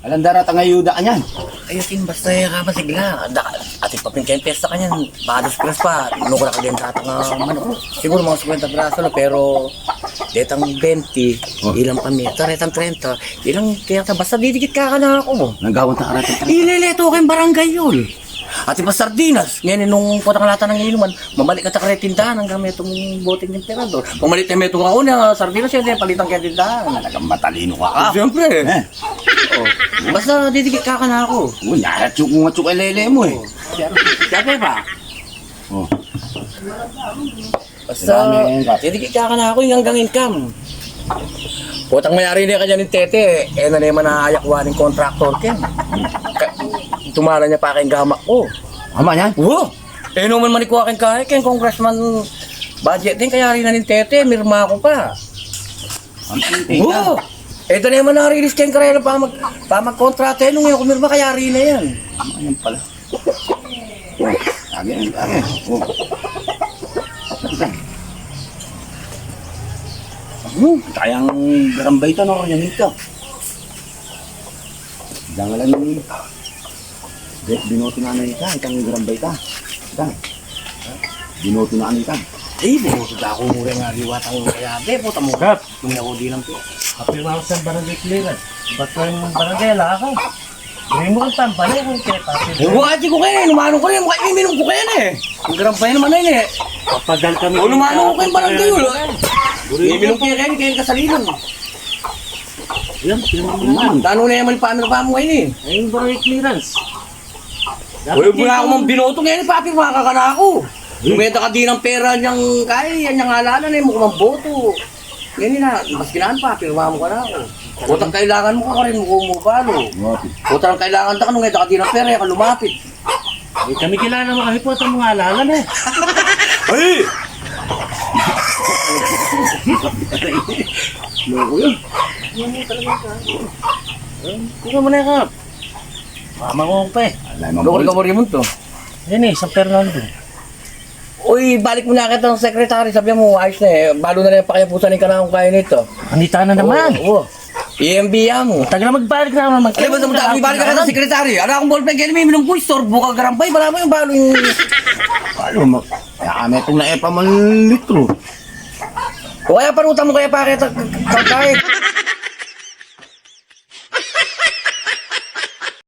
Alam darata nga yuda ka niyan. Ayusin basta masigla. Ating papingkain pesta ka niyan. Baka 2 piras pa. Nukura ka din tatang manok. Siguro mga 50 piraso na pero detang 20, ilang pamita, detang 30, ilang tiyata. Basta didikit ka na ako. Nagawang ta arata. Ileleto kayong barangay yun. At iba sardinas. Ngayon nung putang lata ng inuman, mamalik ka ta kaya tindahan hanggang may itong boteng ng emperador. Pamalit na may itong ako na sardinas yun, palitan kaya tindahan. Talagang matalino ka. Siyempre. Eh. Oh. Basta didikit ka na ako. Uy, natsuk nga lele mo eh. Siyempre pa. Oh. Basta didikit ka na ako yung hanggang income. Putang mayari na kanya ng tete, eh na naman naayakwa ng contractor ken. Tumala niya pa aking gamak ko. Ama yan? Oo! Eh naman manikuha aking kaya, ken congressman budget din, kaya rin na ng tete, mirma ko pa. Ang pinting ka. Oo! Ito na naman na-release ken karela pa mag-kontrata, nung yung kumirma kaya rin na yan. Ayan pala. Oh, lagi. Oh. Kayang garambay ito, no? Yan ito. Jangan lang binoto na ito, itang garambay ito. Ito. Binoto na ito. Eh, bumuto ako mura nga riwatang kaya, puta mo. Kap, Yung ako di lang po. kapil mo ako sa barangay clearance. Ba't ko yung barangay, wala ka? Gawin mo kang tampalay kung kaya tapos. Eh, bukati ko kayo, lumanong ko rin, mukha iminom ko kayo na eh. Ang garampay naman na yun eh. Papadal kami. O, lumanong ko kayo barangay yun. Iminom ko kayo kasalinan. Yan, pinamang naman. Tano na naman paano pa mo ngayon eh. Ay, yung barangay clearance. Uy, mula ako mang binoto ngayon, papi, makaka na ako. Lumeta ka din ng pera niyang kaya, yan niyang alaala na yung mukhang boto. Yan na, mas kinaan pa, pirma mo ka na ako. Putang kailangan mo ka rin, mukha mo palo. Putang kailangan ka nung ngayta ka din ng pera, yan ka lumapit. Eh, kami kilala mo kami po itong mga alala na eh. Ay! Loko yun. Tingnan mo na ka. Mamangong pa eh. Alam Loko mo. ka mo rin mo to. Yan eh, San Fernando. Uy, balik mo na kita ng sekretary, sabi mo, ayos na eh. Balo na lang yung pakiapusan ka na kung kaya nito. Andita na naman. Oo. EMB yan mo. Taga na magbalik na naman. Ano ba sa mga balik ka ng sekretary? Ano akong ballpen kayo, may minong ko, istorbo ka garampay, bala mo yung balo yung... Paano mo? Kaya kami itong naepa man litro. O kaya paruta mo kaya pakita kahit